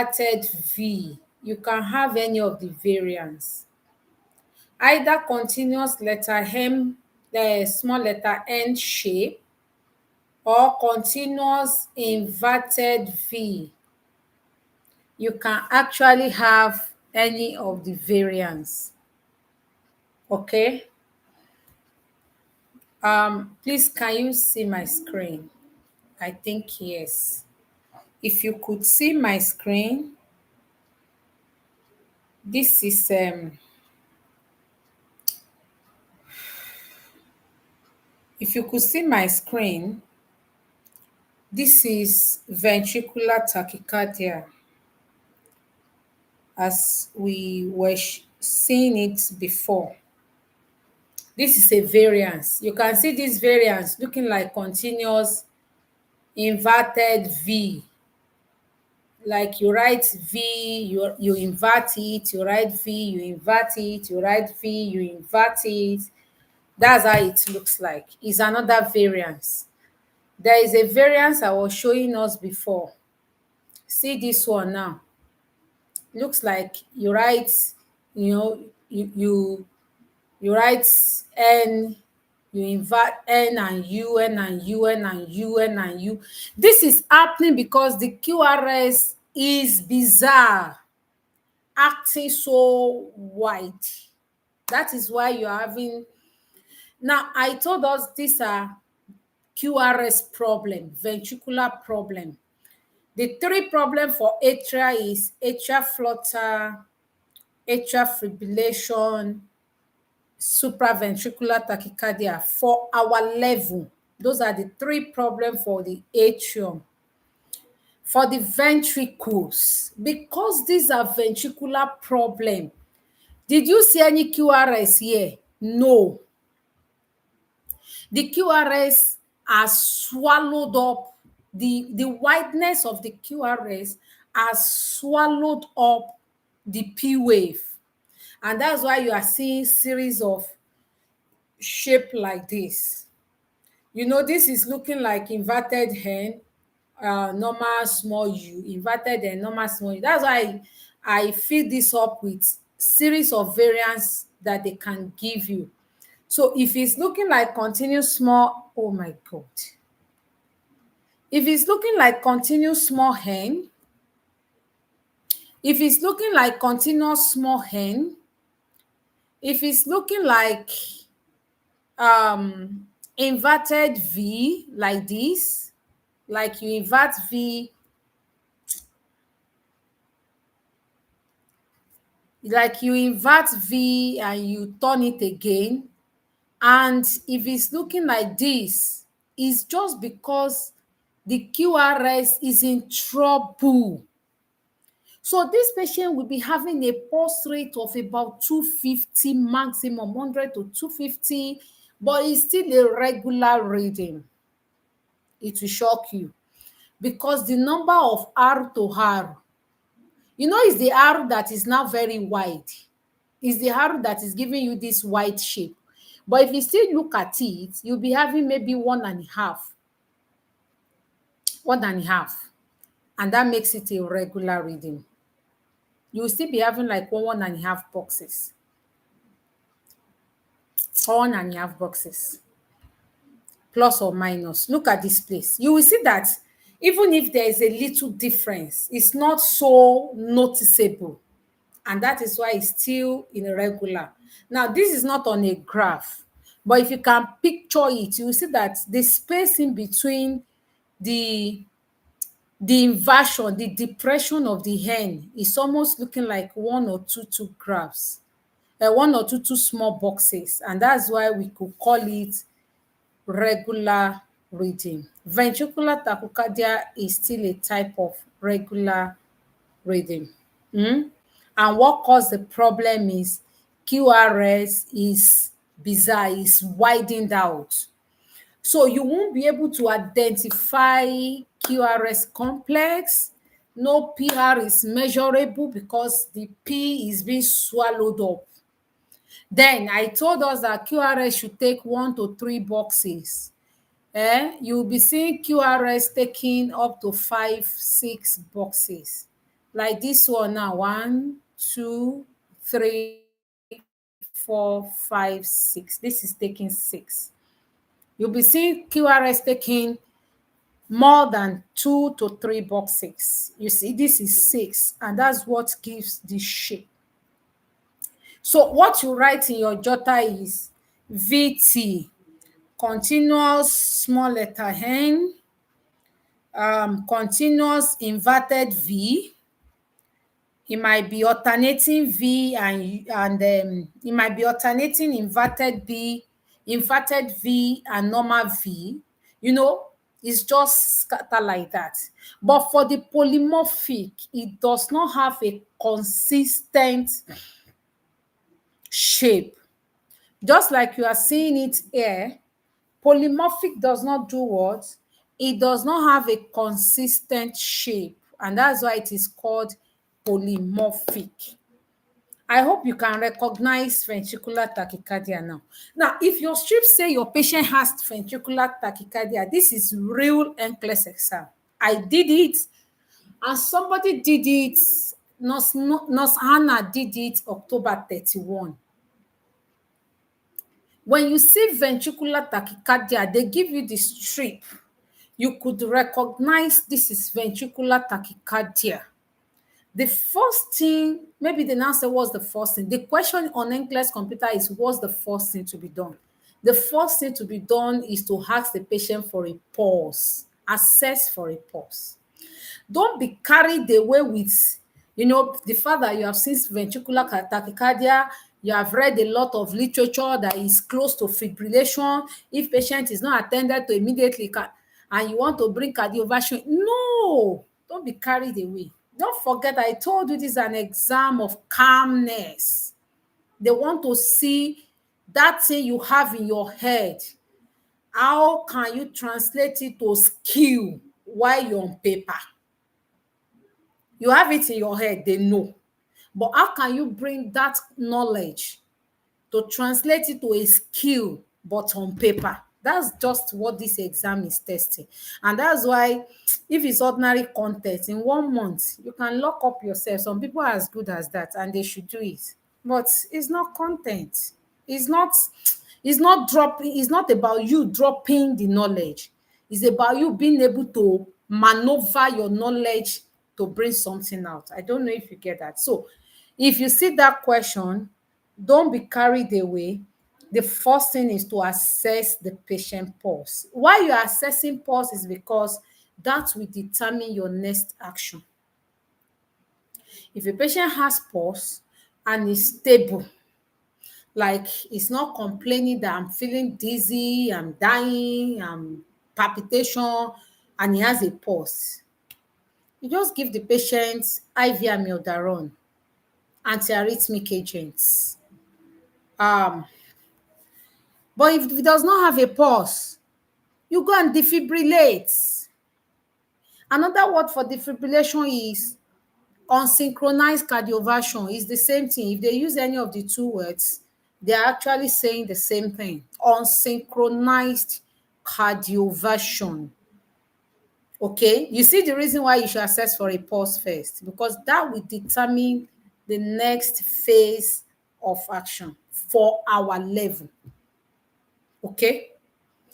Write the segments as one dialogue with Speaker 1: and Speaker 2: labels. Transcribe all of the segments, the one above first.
Speaker 1: inverted V. You can have any of the variants. Either continuous letter M, the small letter N shape, or continuous inverted V. You can actually have any of the variants. Okay. Please, can you see my screen? I think yes. If you could see my screen, this is if you could see my screen, this is ventricular tachycardia as we were seeing it before. This is a variance. You can see this variance looking like continuous inverted V. Like you write V, you invert it, you write V, you invert it, you write V, you invert it. That's how it looks like. It's another variance. There is a variance I was showing us before. See this one now. Looks like you write, you know, you write N, you invert N and U, N and U, N and U, N and U. This is happening because the QRS is bizarre, acting so wide. That is why you're having. Now, I told us these are QRS problem, ventricular problem. The three problem for atria is atrial flutter, atrial fibrillation, supraventricular tachycardia for our level. Those are the three problems for the atrium. For the ventricles, because these are ventricular problem, did you see any QRS here? No. The QRS has swallowed up, the wideness of the QRS has swallowed up the P wave. And that's why you are seeing series of shape like this. You know, this is looking like inverted N, normal small u, inverted N, normal small u. That's why I fill this up with series of variants that they can give you. So if it's looking like continuous small, oh my God. If it's looking like continuous small N, if it's looking like continuous small N, if it's looking like inverted V like this, like you invert V, like you invert V and you turn it again, and if it's looking like this, it's just because the QRS is in trouble. So this patient will be having a pulse rate of about 250, maximum 100 to 250, but it's still a regular reading. It will shock you because the number of R to R, you know, is the R that is now very wide. Is the R that is giving you this wide shape. But if you still look at it, you'll be having maybe 1.5. 1.5. And that makes it a regular reading. You'll still be having like 1.5 boxes. 1.5 boxes. Plus or minus. Look at this place. You will see that even if there is a little difference, it's not so noticeable. And that is why it's still irregular. Now, this is not on a graph, but if you can picture it, you will see that the space in between the inversion, the depression of the hen is almost looking like one or two graphs, one or two small boxes. And that's why we could call it regular reading. Ventricular tachycardia is still a type of regular reading. And what caused the problem is QRS is bizarre, is widened out. So you won't be able to identify QRS complex. No PR is measurable because the P is being swallowed up. Then I told us that QRS should take 1 to 3 boxes. You'll be seeing QRS taking up to 5, 6 boxes. Like this one now, 1, 2, 3, 4, 5, 6. This is taking 6. You'll be seeing QRS taking more than 2 to 3 boxes. You see, this is 6, and that's what gives this shape. So what you write in your jotter is VT, continuous small letter N, continuous inverted V. It might be alternating V and it might be alternating inverted V and normal V. You know, it's just scatter like that. But for the polymorphic, it does not have a consistent shape. Just like you are seeing it here, polymorphic does not do what? It does not have a consistent shape, and that's why it is called polymorphic. I hope you can recognize ventricular tachycardia now. Now, if your strip say your patient has ventricular tachycardia, this is real NCLEX exam. I did it, and somebody did it. Nurse Hannah did it October 31. When you see ventricular tachycardia, they give you the strip. You could recognize this is ventricular tachycardia. The first thing, maybe the answer was the first thing. The question on NCLEX computer is what's the first thing to be done? The first thing to be done is to ask the patient for a pulse, assess for a pulse. Don't be carried away with, the fact that you have seen ventricular tachycardia, you have read a lot of literature that is close to fibrillation. If patient is not attended to immediately and you want to bring cardioversion, no, don't be carried away. Don't forget I told you this is an exam of calmness. They want to see that thing you have in your head. How can you translate it to skill while you're on paper? You have it in your head, they know. But how can you bring that knowledge to translate it to a skill, but on paper? That's just what this exam is testing. And that's why, if it's ordinary content, in 1 month, you can lock up yourself. Some people are as good as that, and they should do it. But it's not content. It's not, it's not about you dropping the knowledge. It's about you being able to maneuver your knowledge to bring something out. I don't know if you get that. So if you see that question, don't be carried away. The first thing is to assess the patient pulse. Why you're assessing pulse is because that will determine your next action. If a patient has pulse and is stable, like it's not complaining that I'm feeling dizzy, I'm dying, I'm palpitation, and he has a pulse, you just give the patient IV amiodarone, antiarrhythmic agents. But if it does not have a pulse, you go and defibrillate. Another word for defibrillation is unsynchronized cardioversion. Is the same thing. If they use any of the two words, they are actually saying the same thing. Unsynchronized cardioversion. Okay, you see the reason why you should assess for a pulse first, because that will determine the next phase of action for our level. Okay,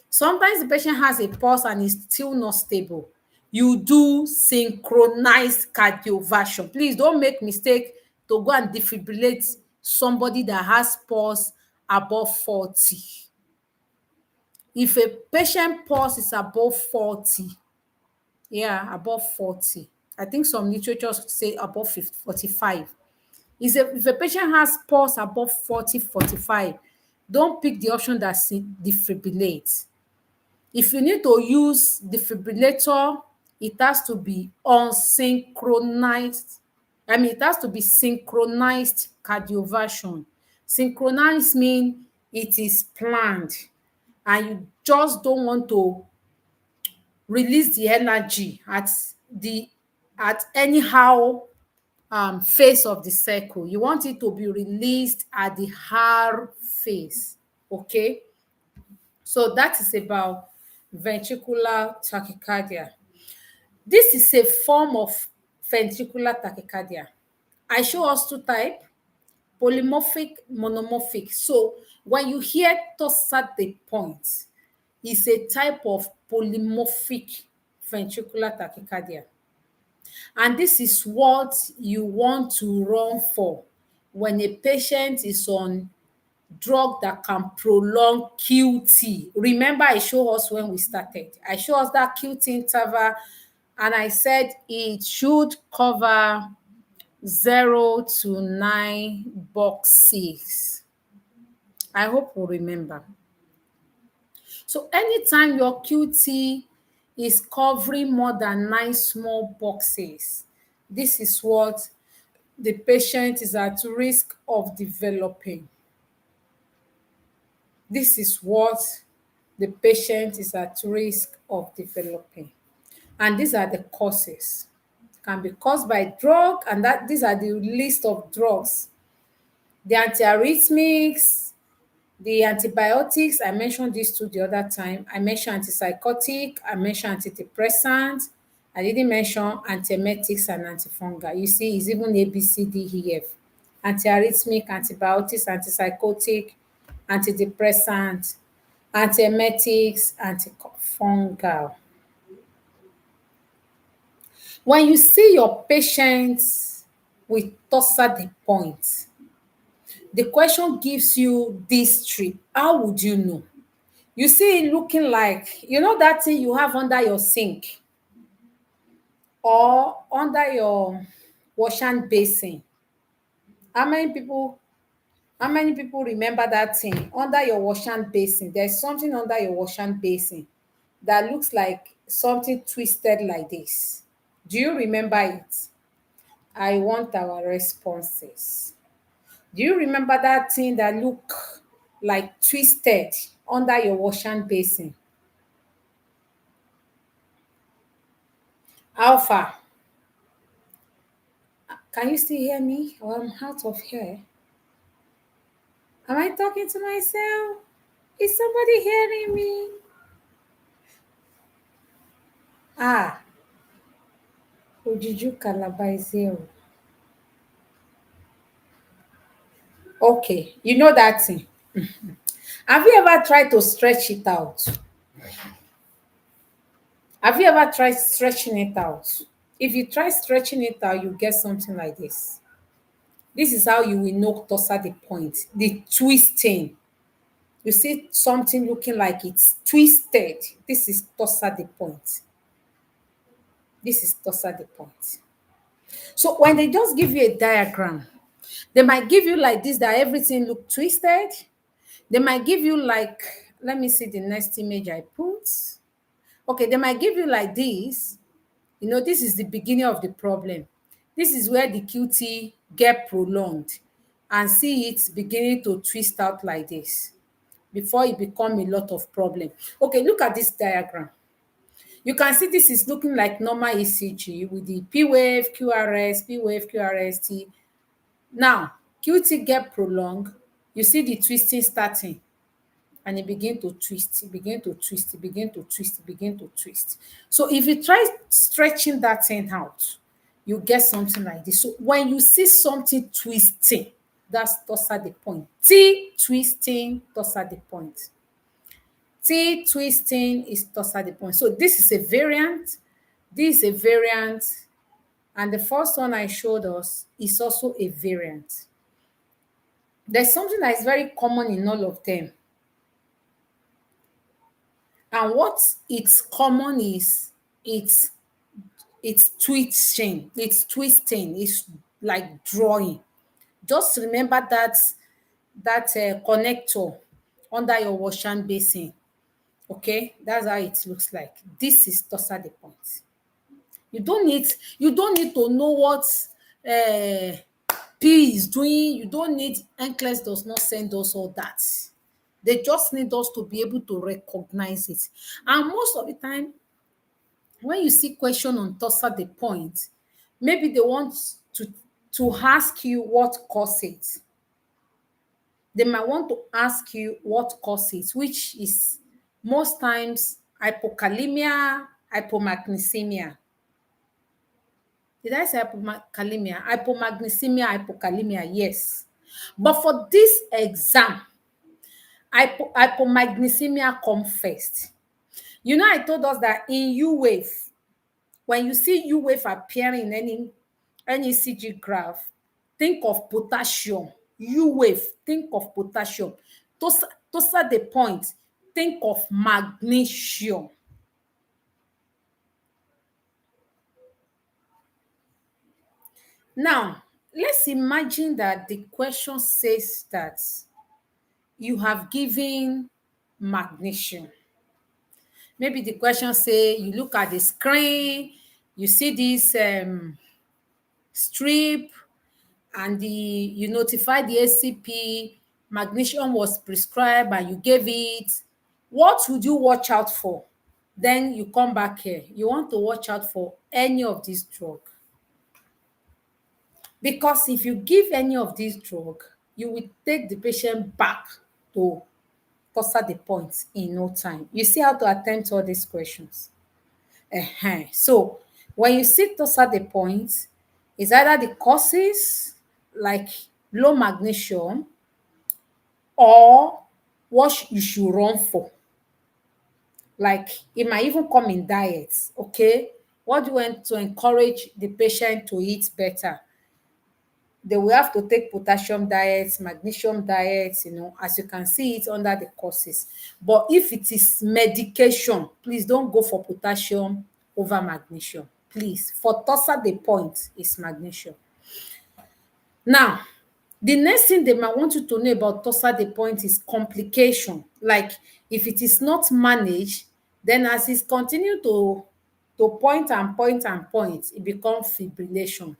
Speaker 1: sometimes the patient has a pulse and is still not stable. You do synchronized cardioversion. Please don't make mistake to go and defibrillate somebody that has pulse above 40. If a patient pulse is above 40, yeah, above 40, I think some literature say above 50, 45. If a patient has pulse above 40, 45, don't pick the option that defibrillates. If you need to use defibrillator, it has to be unsynchronized. It has to be synchronized cardioversion. Synchronized means it is planned, and you just don't want to release the energy at anyhow phase of the circle. You want it to be released at the R phase. Okay, so that is about ventricular tachycardia. This is a form of ventricular tachycardia. I show us two type, polymorphic, monomorphic. So when you hear tossed the point, it's a type of polymorphic ventricular tachycardia. And this is what you want to run for when a patient is on drug that can prolong QT. Remember, I showed us when we started. I showed us that QT interval, and I said it should cover 0 to 9 boxes. I hope you remember. So anytime your QT is covering more than 9 small boxes, this is what the patient is at risk of developing. This is what the patient is at risk of developing. And these are the causes. Can be caused by drug, and that these are the list of drugs. The antiarrhythmics, the antibiotics, I mentioned this too the other time. I mentioned antipsychotic, I mentioned antidepressant, I didn't mention antiemetics and antifungal. You see, it's even A, B, C, D, E, F. Antiarrhythmic, antibiotics, antipsychotic, antidepressant, antiemetics, antifungal. When you see your patients with torsade point, the question gives you this trick. How would you know? You see it looking like, you know that thing you have under your sink or under your wash and basin. How many people how many people remember that thing under your wash and basin? There's something under your wash and basin that looks like something twisted like this. Do you remember it? I want our responses. Do you remember that thing that look like twisted under your wash and basin? Alpha, can you still hear me? Or I'm out of here. Am I talking to myself? Is somebody hearing me? Ah, Ojiju Calabar is here. Okay, you know that thing. Have you ever tried to stretch it out? Have you ever tried stretching it out? If you try stretching it out, you get something like this. This is how you will know tossa the point. The twisting. You see something looking like it's twisted. This is tossa the point. This is tossa the point. So when they just give you a diagram, they might give you like this, that everything look twisted. They might give you like, let me see the next image I put. Okay, they might give you like this. You know, this is the beginning of the problem. This is where the QT get prolonged, and see it beginning to twist out like this before it become a lot of problem. Okay, look at this diagram. You can see this is looking like normal ECG with the P wave, QRS, P wave, QRST. Now, QT get prolonged. You see the twisting starting, and it begin to twist, it begin to twist, it begin to twist, it begin to twist. So if you try stretching that thing out, you get something like this. So when you see something twisting, that's tossa the point. T twisting, tossa the point. T twisting is tossa the point. So this is a variant, this is a variant, and the first one I showed us is also a variant. There's something that is very common in all of them. And what it's common is it's twisting, it's like drawing. Just remember that connector under your wash and basin. Okay, that's how it looks like. This is tossa the point. You don't need to know what uh, P is doing. You don't need NCLEX does not send us all that. They just need us to be able to recognize it. And most of the time, when you see question on tossa the point, maybe they want to ask you what cause it. They might want to ask you what cause it, which is most times hypokalemia, hypomagnesemia. Did I say hypokalemia? Hypomagnesemia, hypokalemia, yes. But for this exam, hypomagnesemia come first. You know, I told us that in U wave, when you see U wave appearing in any ECG graph, think of potassium. U wave, think of potassium. To set the point, think of magnesium. Now, let's imagine that the question says that you have given magnesium. Maybe the question say you look at the screen, you see this strip, and you notify the ACP, magnesium was prescribed and you gave it. What would you watch out for? Then you come back here. You want to watch out for any of these drugs. Because if you give any of these drugs, you will take the patient back to toss the point in no time. You see how to attempt all these questions. So when you see toss the point, it's either the causes like low magnesium or what you should run for. Like it might even come in diet. Okay, what do you want to encourage the patient to eat better? They will have to take potassium diets, magnesium diets, as you can see it under the courses. But if it is medication, please don't go for potassium over magnesium. Please, for tosser the point is magnesium. Now, the next thing they might want you to know about tosser the point is complication. Like if it is not managed, then as it's continue to point and point and point, it becomes fibrillation.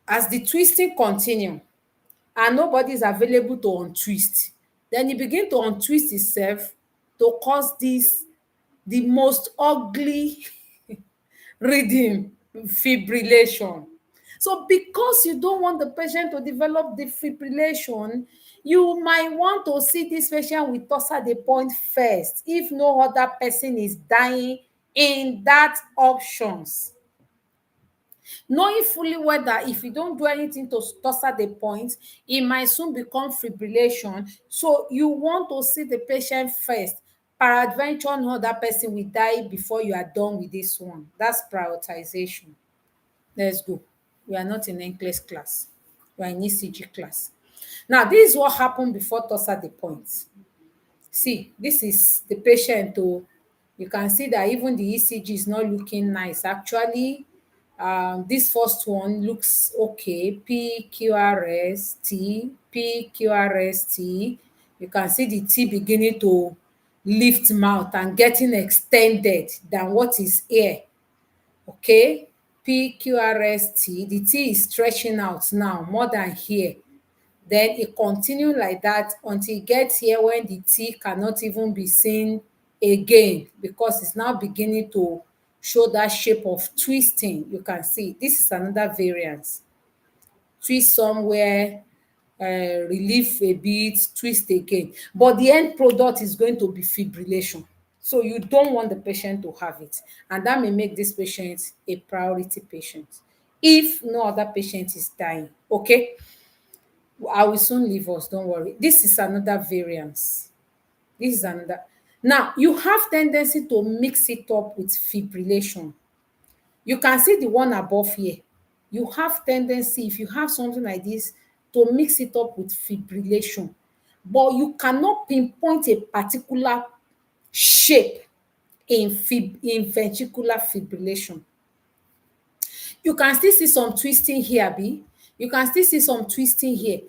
Speaker 1: As the twisting continue and nobody is available to untwist, then e begin to untwist itself to cause this the most ugly rhythm, fibrillation. So because you don't want the patient to develop defibrillation, you might want to see this patient with tossa the point first if no other person is dying in that options. Knowing fully well that if you don't do anything to tossa the point, it might soon become fibrillation. So you want to see the patient first. Peradventure, no other person will die before you are done with this one. That's prioritization. Let's go. We are not in NCLEX class. We are in ECG class. Now, this is what happened before tossa the point. See, this is the patient. Oh, you can see that even the ECG is not looking nice. Actually, this first one looks okay. PQRST, PQRST. You can see the T beginning to lift mouth and getting extended than what is here. Okay, PQRST, the T is stretching out now more than here. Then it continue like that until it gets here when the T cannot even be seen again because it's now beginning to show that shape of twisting. You can see this is another variance. Twist somewhere, relief a bit, twist again. But the end product is going to be fibrillation. So you don't want the patient to have it. And that may make this patient a priority patient if no other patient is dying. Okay? I will soon leave us, don't worry. This is another variance. This is another. Now, you have tendency to mix it up with fibrillation. You can see the one above here. You have tendency, if you have something like this, to mix it up with fibrillation. But you cannot pinpoint a particular shape in ventricular fibrillation. You can still see some twisting here, B. You can still see some twisting here.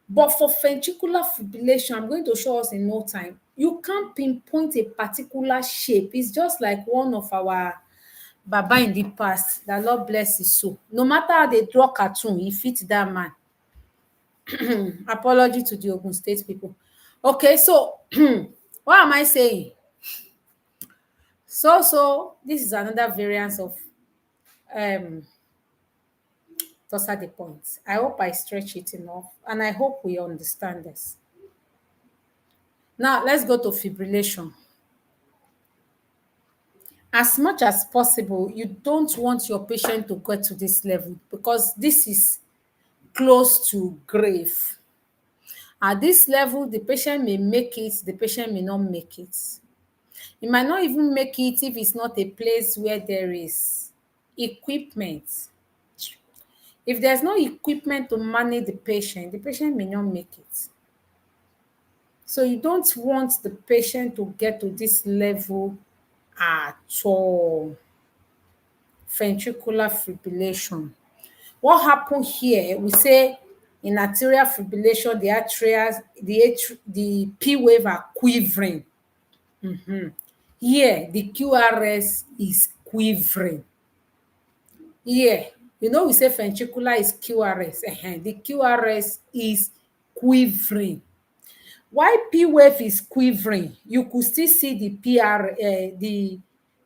Speaker 1: But for ventricular fibrillation, I'm going to show us in no time, you can't pinpoint a particular shape. It's just like one of our Baba in the past, that Lord bless his soul. No matter how they draw cartoon, he fit that man. Apology to the Ogun State people. Okay, so what am I saying? So this is another variance of tossa the point. I hope I stretch it enough, and I hope we understand this. Now let's go to fibrillation. As much as possible, you don't want your patient to get to this level because this is close to grave. At this level, the patient may make it, the patient may not make it. He might not even make it if it's not a place where there is equipment. If there's no equipment to manage the patient may not make it. So you don't want the patient to get to this level at all. Ventricular fibrillation. What happened here, we say in arterial fibrillation, the atrias, the P wave are quivering. Here, the QRS is quivering. Here, we say ventricular is QRS. The QRS is quivering. Why P wave is quivering, you could still see the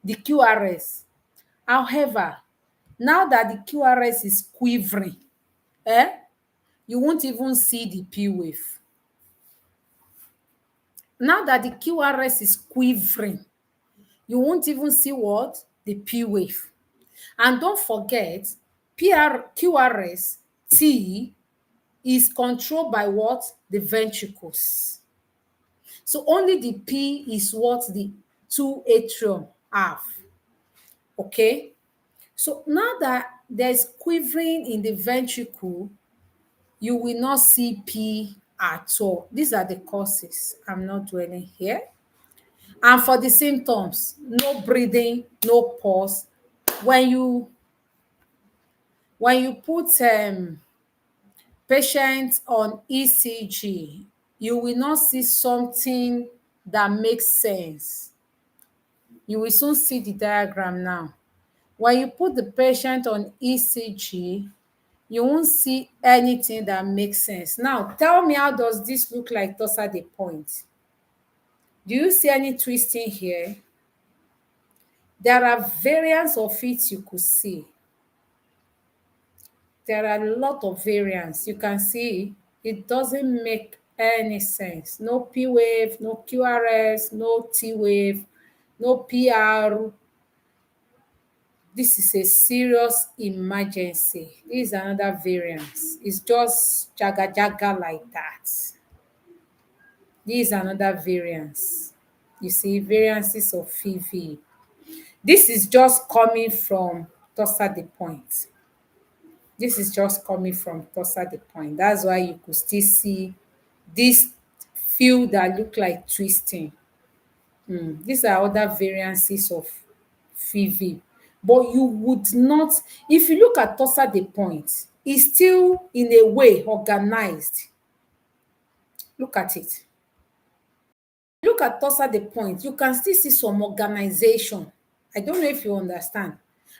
Speaker 1: the QRS. However, now that the QRS is quivering, eh, you won't even see the P wave. Now that the QRS is quivering, you won't even see what? The P wave. And don't forget, QRS T is controlled by what? The ventricles. So only the P is what the two atrium have. Okay? So now that there's quivering in the ventricle, you will not see P at all. These are the causes. I'm not dwelling here. And for the symptoms, no breathing, no pulse. When you put patient on ECG, you will not see something that makes sense. You will soon see the diagram now. When you put the patient on ECG, you won't see anything that makes sense. Now, tell me, how does this look like towards the point? Do you see any twisting here? There are variants of it you could see. There are a lot of variants. You can see it doesn't make any sense. No P wave, no QRS, no T wave, no PR. This is a serious emergency. This is another variant. It's just jaga jaga like that. This is another variance. You see, variances of FIV. This is just coming from towards the point. This is just coming from towards the point. That's why you could still see this few that look like twisting. These are other variances of FIV. But you would not, if you look at towards the point, it's still in a way organized. Look at it. Look at towards the point, you can still see some organization. I don't know if you understand.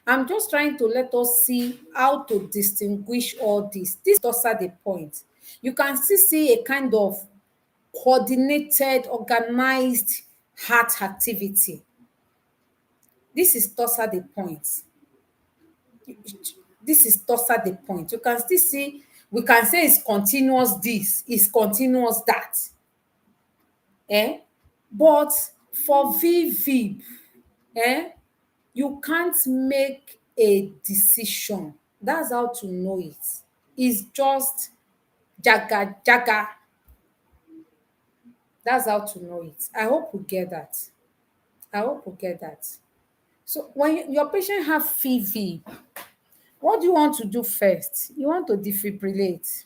Speaker 1: I'm just trying to let us see how to distinguish all this. This towards the point. You can still see a kind of coordinated, organized heart activity. This is towards the point. This is towards the point. You can still see, we can say it's continuous this, it's continuous that. But for VV, you can't make a decision. That's how to know it. It's just jaga jaga. That's how to know it. I hope we get that. I hope we get that. So when your patient have VV, what do you want to do first? You want to defibrillate.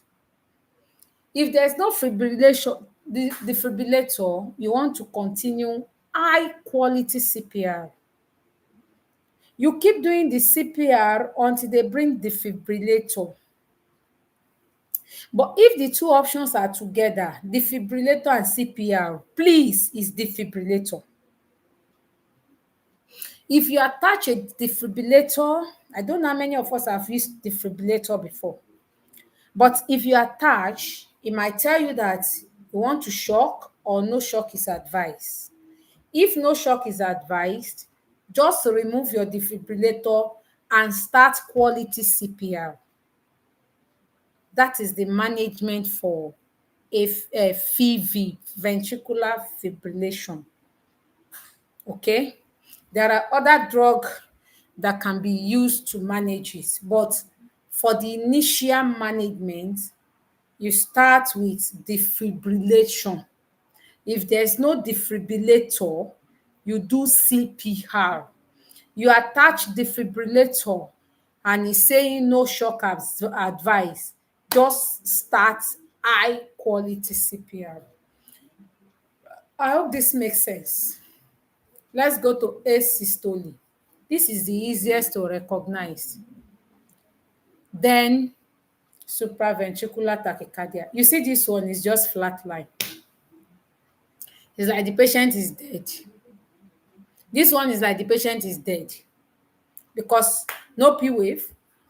Speaker 1: If there's no fibrillation, the defibrillator, you want to continue high quality CPR. You keep doing the CPR until they bring defibrillator. But if the two options are together, defibrillator and CPR, please, is defibrillator. If you attach a defibrillator, I don't know how many of us have used defibrillator before, but if you attach, it might tell you that you want to shock or no shock is advised. If no shock is advised, just remove your defibrillator and start quality CPR. That is the management for a FIV, ventricular fibrillation. Okay? There are other drug that can be used to manage it, but for the initial management, you start with defibrillation. If there's no defibrillator, you do CPR. You attach defibrillator and it's saying no shock advice, just start high quality CPR. I hope this makes sense. Let's go to asystole. This is the easiest to recognize. Then supraventricular tachycardia. You see this one is just flat line. It's like the patient is dead. This one is like the patient is dead because no P wave,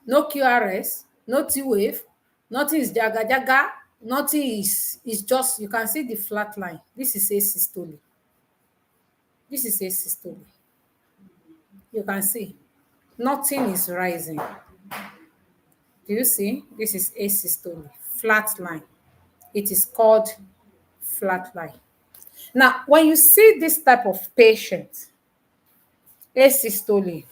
Speaker 1: no QRS, no T wave, nothing is jaga jaga, nothing is just, you can see the flat line. This is asystole. This is asystole. You can see nothing is rising. Do you see? This is asystole, flat line. It is called flat line. Now, when you see this type of patient, asystole,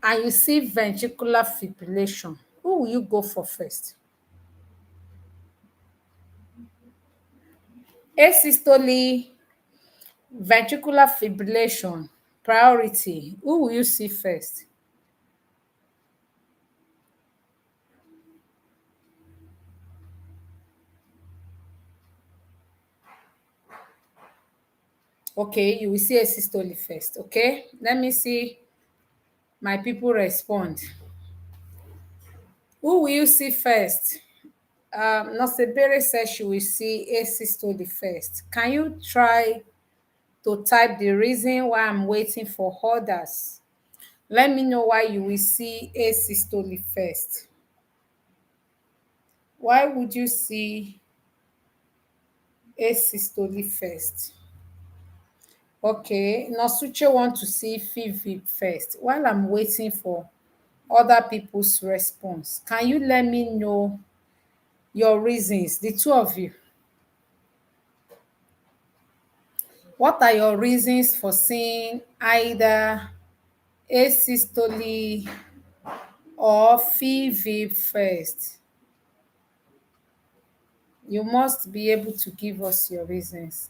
Speaker 1: and you see ventricular fibrillation, who will you go for first? Asystole, ventricular fibrillation, priority. Who will you see first? Okay, you will see asystole first. Okay, let me see my people respond. Who will you see first? Nosebere says she will see asystole first. Can you try to type the reason why I'm waiting for others? Let me know why you will see asystole first. Why would you see asystole first? Okay, Nosuche want to see FIVIP first. While I'm waiting for other people's response, can you let me know your reasons, the two of you? What are your reasons for seeing either asystole or FIVIP first? You must be able to give us your reasons.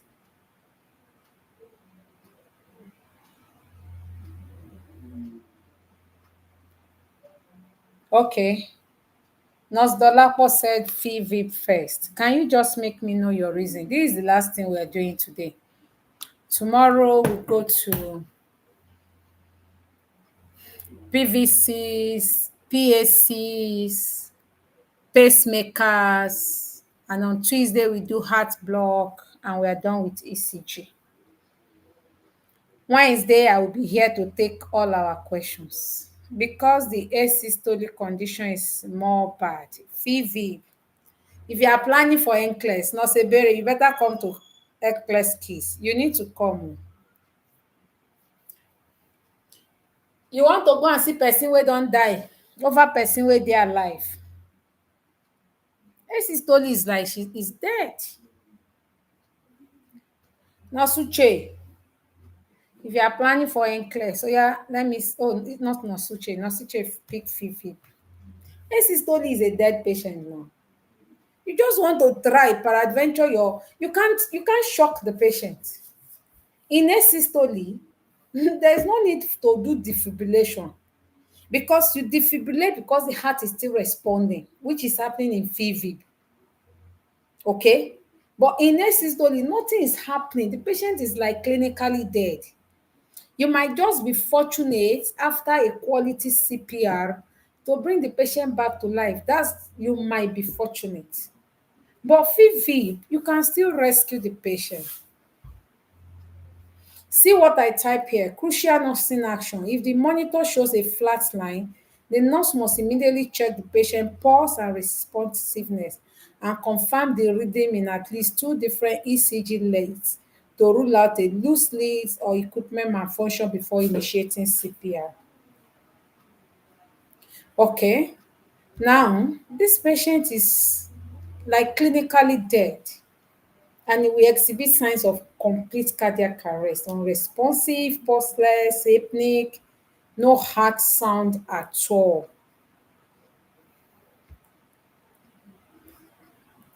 Speaker 1: Okay. Nurse Dolapo said FIVIP first. Can you just make me know your reason? This is the last thing we are doing today. Tomorrow we'll go to PVCs, PACs, pacemakers, and on Tuesday we do heart block, and we are done with ECG. Wednesday, I will be here to take all our questions. Because the asystole condition is more bad, FIVIP. If you are planning for NCLEX, Nosebere, you better come to NCLEX Kiss. You need to come. You want to go and see person wey don die over person wey dey alive. Asystole is like she is dead. Nosuche, if you are planning for NCLEX, so yeah, let me, oh, it's not Nosuche. Nosuche pick FIVIP. Asystole is a dead patient now. You just want to try peradventure you can't shock the patient. In asystole, there's no need to do defibrillation because you defibrillate because the heart is still responding, which is happening in FIVIP. Okay? But in asystole, nothing is happening. The patient is like clinically dead. You might just be fortunate after a quality CPR to bring the patient back to life. That's, you might be fortunate. But FIVIP, you can still rescue the patient. See what I type here, crucial nursing action. If the monitor shows a flat line, the nurse must immediately check the patient pulse and responsiveness and confirm the rhythm in at least two different ECG leads to rule out a loose lead or equipment malfunction before initiating CPR. Okay, now this patient is like clinically dead and he will exhibit signs of complete cardiac arrest, unresponsive, pulseless, apneic, no heart sound at all.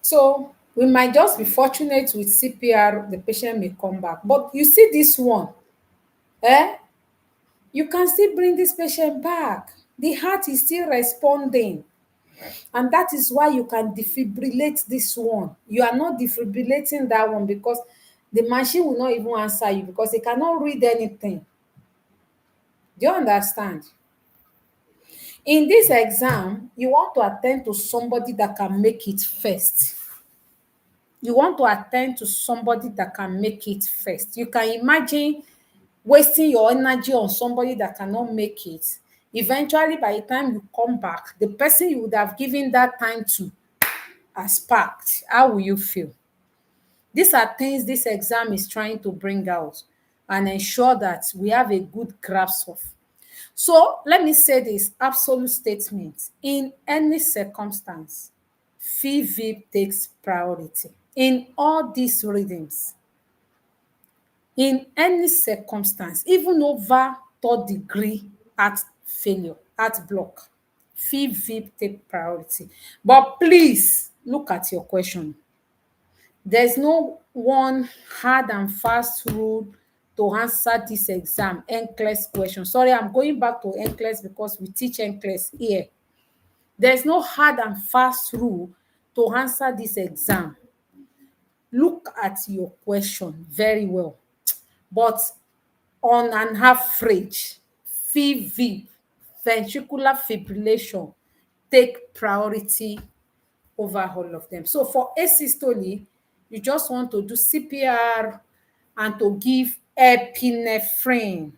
Speaker 1: So we might just be fortunate with CPR, the patient may come back. But you see this one, eh? You can still bring this patient back. The heart is still responding. And that is why you can defibrillate this one. You are not defibrillating that one because the machine will not even answer you because it cannot read anything. Do you understand? In this exam, you want to attend to somebody that can make it first. You want to attend to somebody that can make it first. You can imagine wasting your energy on somebody that cannot make it. Eventually, by the time you come back, the person you would have given that time to has packed. How will you feel? These are things this exam is trying to bring out and ensure that we have a good grasp of. So let me say this absolute statement. In any circumstance, FIVIP takes priority. In all these readings, in any circumstance, even over third degree heart failure, heart block, FIVIP take priority. But please look at your question. There's no one hard and fast rule to answer this exam, NCLEX question. Sorry, I'm going back to NCLEX because we teach NCLEX here. There's no hard and fast rule to answer this exam. Look at your question very well. But on an average, FIV, ventricular fibrillation, take priority over all of them. So for asystole, you just want to do CPR and to give epinephrine.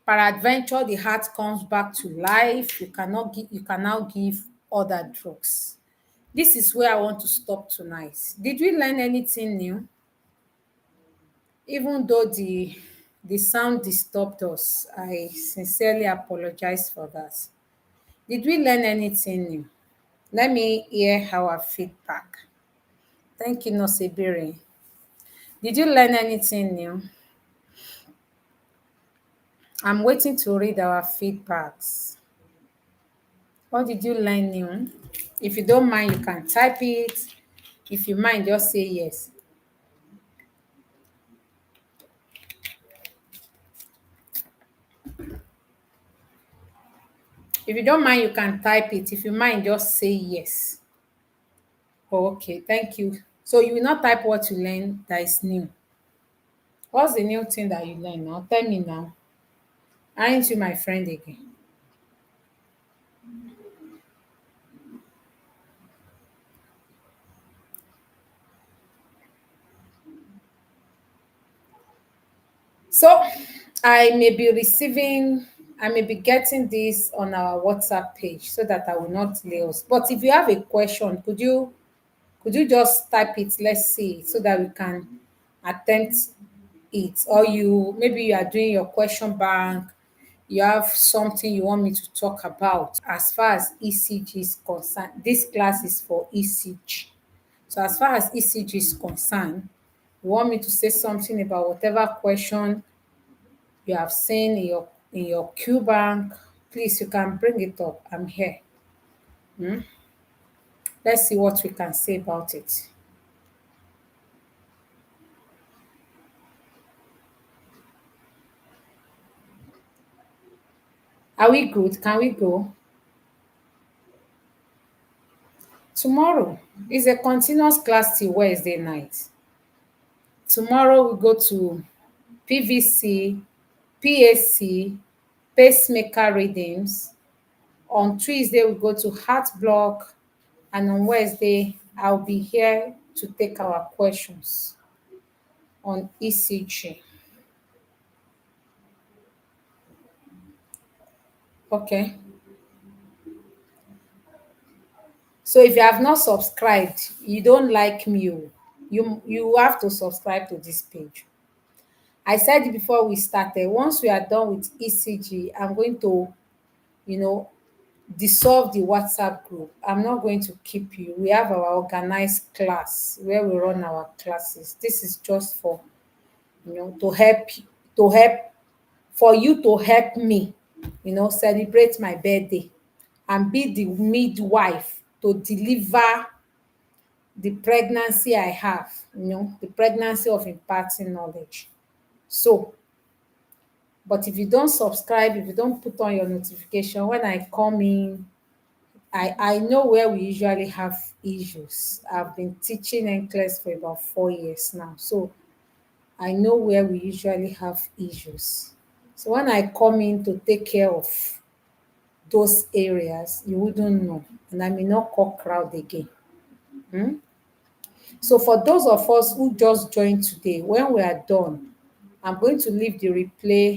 Speaker 1: Peradventure, the heart comes back to life. You can now give other drugs. This is where I want to stop tonight. Did we learn anything new? Even though the sound disturbed us, I sincerely apologize for that. Did we learn anything new? Let me hear our feedback. Thank you, Nosebiri. Did you learn anything new? I'm waiting to read our feedbacks. What did you learn new? If you don't mind, you can type it. If you mind, just say yes. If you don't mind, you can type it. If you mind, just say yes. Oh, okay, thank you. So you will not type what you learned that is new. What's the new thing that you learned now? Tell me now. Aren't you my friend again? So I may be getting this on our WhatsApp page so that I will not delay us. But if you have a question, could you just type it? Let's see, so that we can attempt it. Or maybe you are doing your question bank, you have something you want me to talk about as far as ECG is concerned. This class is for ECG. So as far as ECG is concerned, you want me to say something about whatever question you have seen in your Q bank, please you can bring it up. I'm here. Let's see what we can say about it. Are we good? Can we go? Tomorrow is a continuous class till Wednesday night. Tomorrow we go to PVC, PAC, pacemaker readings. On Tuesday we go to heart block, and on Wednesday I'll be here to take our questions on ECG. Okay. So if you have not subscribed, you don't like me. You have to subscribe to this page. I said it before we started. Once we are done with ECG, I'm going to, you know, dissolve the WhatsApp group. I'm not going to keep you. We have our organized class where we run our classes. This is just for, to help for you to help me, celebrate my birthday and be the midwife to deliver the pregnancy I have, the pregnancy of imparting knowledge. So, but if you don't subscribe, if you don't put on your notification, when I come in, I know where we usually have issues. I've been teaching NCLEX for about 4 years now. So I know where we usually have issues. So when I come in to take care of those areas, you wouldn't know. And I may not call crowd again. So for those of us who just joined today, when we are done, I'm going to leave the replay